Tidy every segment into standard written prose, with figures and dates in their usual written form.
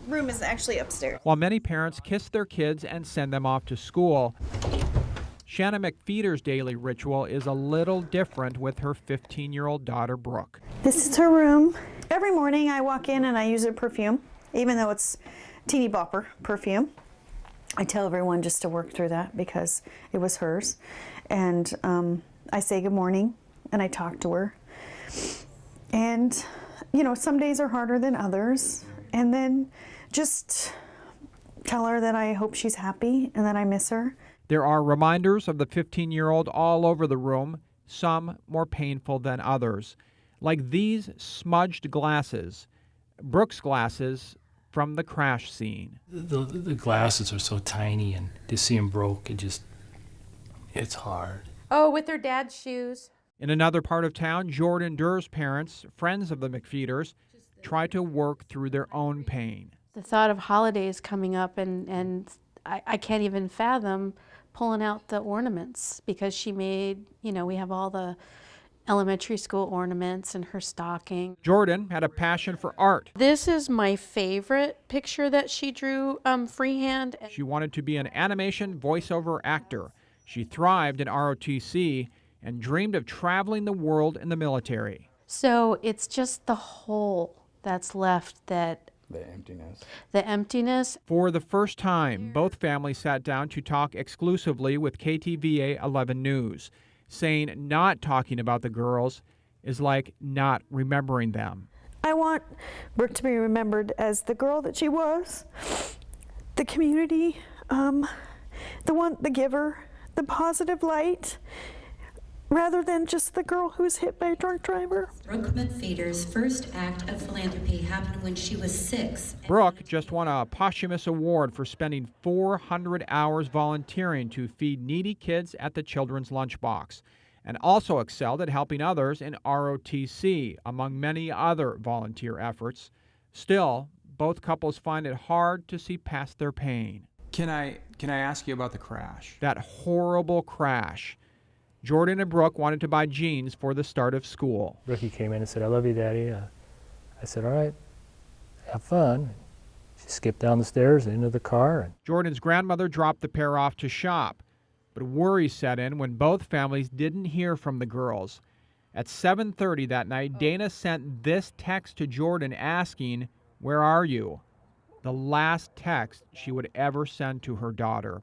room is actually upstairs. While many parents kiss their kids and send them off to school, Shanna McFeeder's daily ritual is a little different with her 15-year-old daughter, Brooke. This is her room. Every morning I walk in and I use her perfume, even though it's teeny bopper perfume. I tell everyone just to work through that because it was hers. And I say good morning and I talk to her. And, you know, some days are harder than others. And then just tell her that I hope she's happy and that I miss her. There are reminders of the 15-year-old all over the room, some more painful than others. Like these smudged glasses, Brooke's glasses from the crash scene. The glasses are so tiny, and to see them broke, it's hard. Oh, with her dad's shoes. In another part of town, Jordan Durr's parents, friends of the McFeeders, try to work through their own pain. The thought of holidays coming up, and I can't even fathom pulling out the ornaments because she made, you know, we have all the elementary school ornaments in her stocking. Jordan had a passion for art. This is my favorite picture that she drew freehand. She wanted to be an animation voiceover actor. She thrived in ROTC and dreamed of traveling the world in the military. So it's just the hole that's left, that the emptiness. The emptiness. For the first time, both families sat down to talk exclusively with KTVA 11 News, saying not talking about the girls is like not remembering them. I want Brooke to be remembered as the girl that she was, the community, the giver, the positive light, rather than just the girl who was hit by a drunk driver. Brooke McFeeder's first act of philanthropy happened when she was 6. Brooke just won a posthumous award for spending 400 hours volunteering to feed needy kids at the Children's Lunchbox, and also excelled at helping others in ROTC, among many other volunteer efforts. Still, both couples find it hard to see past their pain. Can I ask you about the crash? That horrible crash. Jordan and Brooke wanted to buy jeans for the start of school. Brookie came in and said, "I love you, Daddy." I said, "All right, have fun." She skipped down the stairs and into the car. Jordan's grandmother dropped the pair off to shop, but worry set in when both families didn't hear from the girls. At 7:30 that night, Dana sent this text to Jordan asking, "Where are you?" The last text she would ever send to her daughter.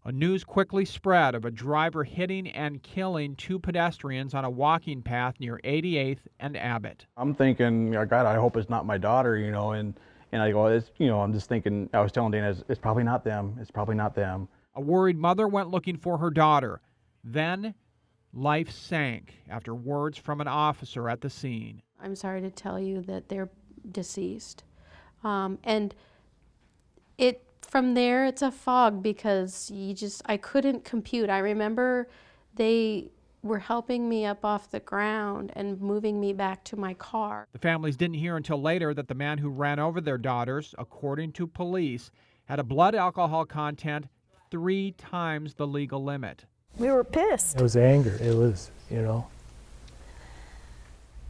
A news quickly spread of a driver hitting and killing 2 pedestrians on a walking path near 88th and Abbott. I'm thinking, God, I hope it's not my daughter, you know, and I go, I'm just thinking, I was telling Dana, it's probably not them. It's probably not them. A worried mother went looking for her daughter. Then life sank after words from an officer at the scene. I'm sorry to tell you that they're deceased. And from there, it's a fog because I couldn't compute. I remember they were helping me up off the ground and moving me back to my car. The families didn't hear until later that the man who ran over their daughters, according to police, had a blood alcohol content 3 times the legal limit. We were pissed. It was anger. It was, you know.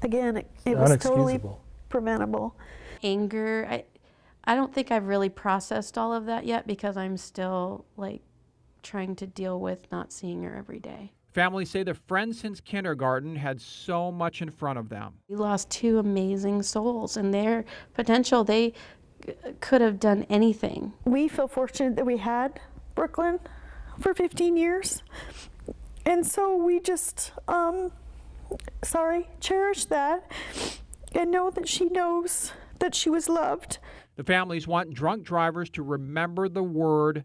Again, it was totally unexcusable. preventable. Anger, I don't think I've really processed all of that yet because I'm still trying to deal with not seeing her every day. Families say their friends since kindergarten had so much in front of them. We lost 2 amazing souls, and their potential, they could have done anything. We feel fortunate that we had Brooklyn for 15 years. And so we just, cherish that and know that she knows that she was loved. The families want drunk drivers to remember the word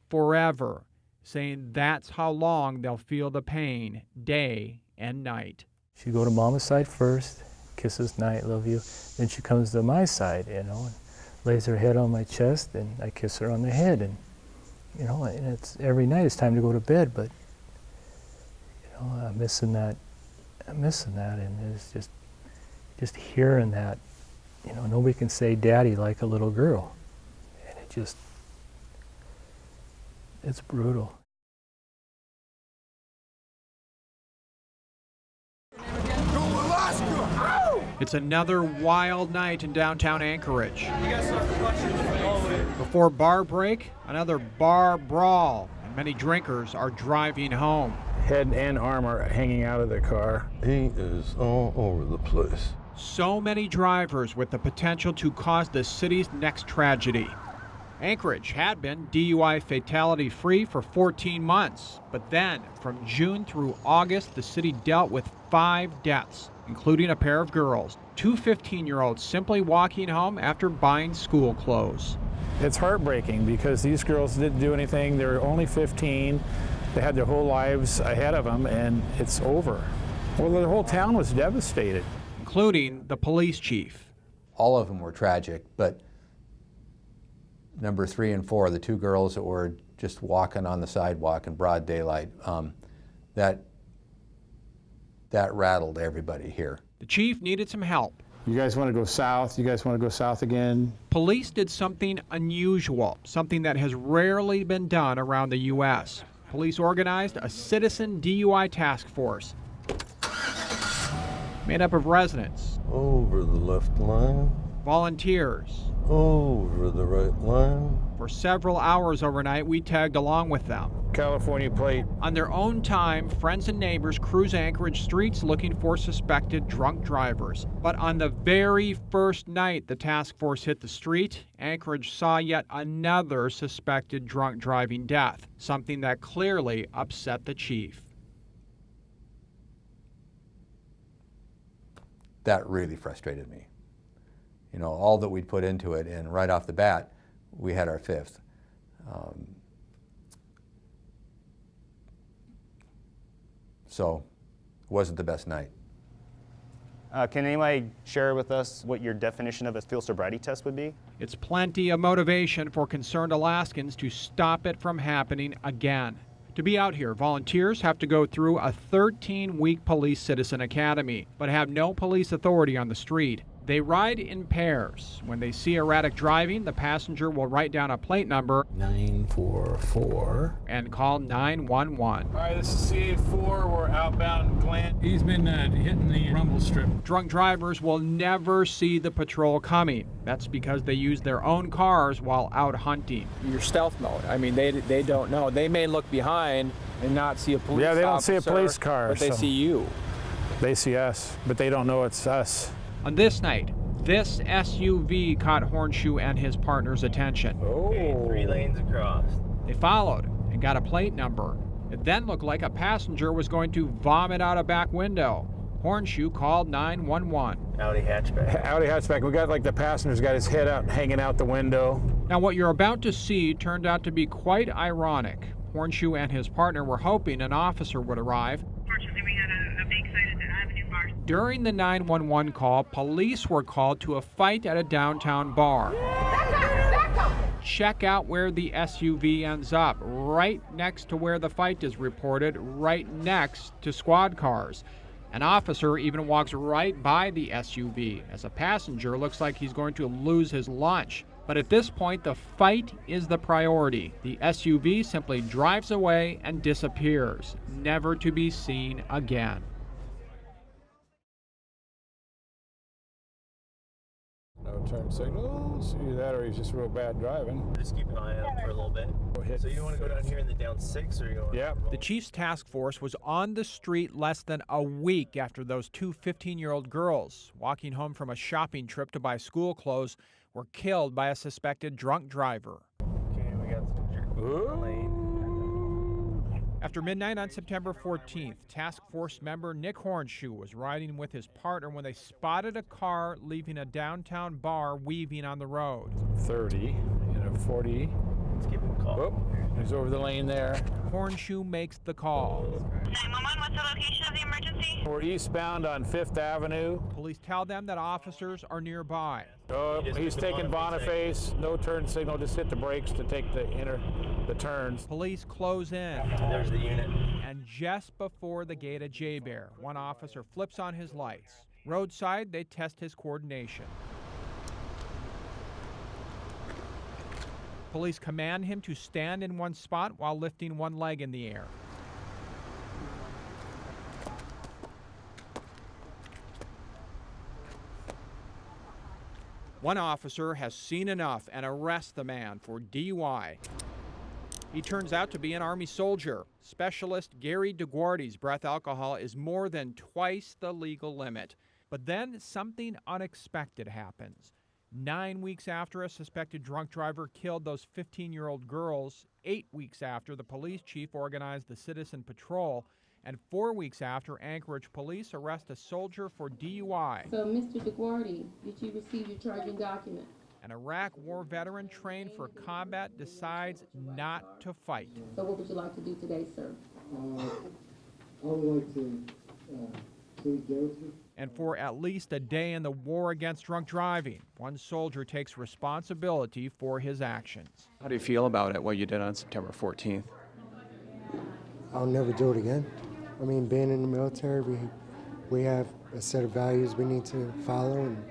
forever, saying that's how long they'll feel the pain, day and night. She'd go to Mama's side first, kisses, night, love you. Then she comes to my side, you know, and lays her head on my chest, and I kiss her on the head. And, you know, and it's every night it's time to go to bed, but, you know, I'm missing that, and it's just hearing that. You know, nobody can say daddy like a little girl. And it's brutal. Go Alaska! Ow! It's another wild night in downtown Anchorage. Before bar break, another bar brawl, and many drinkers are driving home. Head and arm are hanging out of the car. He is all over the place. So many drivers with the potential to cause the city's next tragedy. Anchorage had been DUI fatality-free for 14 months, but then from June through August, the city dealt with 5 deaths, including a pair of girls, 2 15-year-olds simply walking home after buying school clothes. It's heartbreaking because these girls didn't do anything. They were only 15. They had their whole lives ahead of them, and it's over. Well, the whole town was devastated. Including the police chief. All of them were tragic, but number 3 and 4, the 2 girls that were just walking on the sidewalk in broad daylight, that rattled everybody here. The chief needed some help. You guys want to go south? You guys want to go south again? Police did something unusual, something that has rarely been done around the U.S. Police organized a citizen DUI task force made up of residents, Over the left line, volunteers. over the right line. For several hours overnight, we tagged along with them. California plate. On their own time, friends and neighbors cruise Anchorage streets looking for suspected drunk drivers. But on the very first night the task force hit the street, Anchorage saw yet another suspected drunk driving death, something that clearly upset the chief. That really frustrated me. You know, all that we'd put into it, and right off the bat, we had our 5th. So, it wasn't the best night. Can anybody share with us what your definition of a field sobriety test would be? It's plenty of motivation for concerned Alaskans to stop it from happening again. To be out here, volunteers have to go through a 13-week police citizen academy, but have no police authority on the street. They ride in pairs. When they see erratic driving, the passenger will write down a plate number 944. and call 911. All right, this is CA4. We're outbound Glen. He's been hitting the rumble strip. Drunk drivers will never see the patrol coming. That's because they use their own cars while out hunting. Your stealth mode. I mean, they don't know. They may look behind and not see a police Yeah, they don't officer, see a police car. but they so see you. They see us, but they don't know it's us. On this night, this SUV caught Hornshoe and his partner's attention. Okay, 3 lanes across. They followed and got a plate number. It then looked like a passenger was going to vomit out a back window. Hornshoe called 911. Audi hatchback. Audi hatchback. We got like the passenger's got his head out, hanging out the window. Now, what you're about to see turned out to be quite ironic. Hornshoe and his partner were hoping an officer would arrive. Fortunately, we had a big site at the Avenue Bar. During the 911 call, police were called to a fight at a downtown bar. Check out where the SUV ends up, right next to where the fight is reported, right next to squad cars. An officer even walks right by the SUV as a passenger looks like he's going to lose his lunch. But at this point, the fight is the priority. The SUV simply drives away and disappears, never to be seen again. No turn signals. Either that or he's just real bad driving. Just keep an eye out for a little bit. So you want to go down here in the down 6, or you want? Yeah. The chief's task force was on the street less than a week after those 2 15-year-old girls, walking home from a shopping trip to buy school clothes, were killed by a suspected drunk driver. Okay, we got some lane. After midnight on September 14th, task force member Nick Hornshoe was riding with his partner when they spotted a car leaving a downtown bar weaving on the road. 30 and a 40. Let's give him a call. Whoop. He's over the lane there. Hornshoe makes the call. 911, what's the location of the emergency? We're eastbound on 5th Avenue. Police tell them that officers are nearby. Oh, he's taking Boniface. No turn signal. Just hit the brakes to take the turns. Police close in. There's the unit. And just before the gate at J-Bear, one officer flips on his lights. Roadside, they test his coordination. Police command him to stand in one spot while lifting one leg in the air. One officer has seen enough and arrests the man for DUI. He turns out to be an Army soldier. Specialist Gary DeGuardi's breath alcohol is more than twice the legal limit. But then something unexpected happens. 9 weeks after a suspected drunk driver killed those 15-year-old girls, 8 weeks after the police chief organized the citizen patrol, and 4 weeks after Anchorage police arrest a soldier for DUI. So, Mr. DeGuardi, did you receive your charging document? An Iraq war veteran trained for combat decides not to fight. So what would you like to do today, sir? I would like to plead guilty. And for at least a day in the war against drunk driving, one soldier takes responsibility for his actions. How do you feel about it, what you did on September 14th? I'll never do it again. I mean, being in the military, we have a set of values we need to follow, and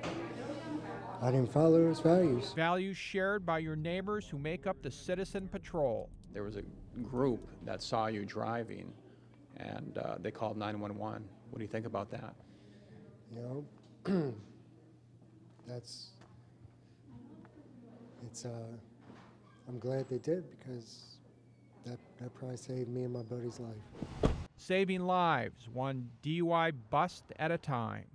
I didn't follow those values. Values shared by your neighbors who make up the Citizen Patrol. There was a group that saw you driving, and they called 911. What do you think about that? You know, I'm glad they did, because that probably saved me and my buddy's life. Saving lives, one DUI bust at a time.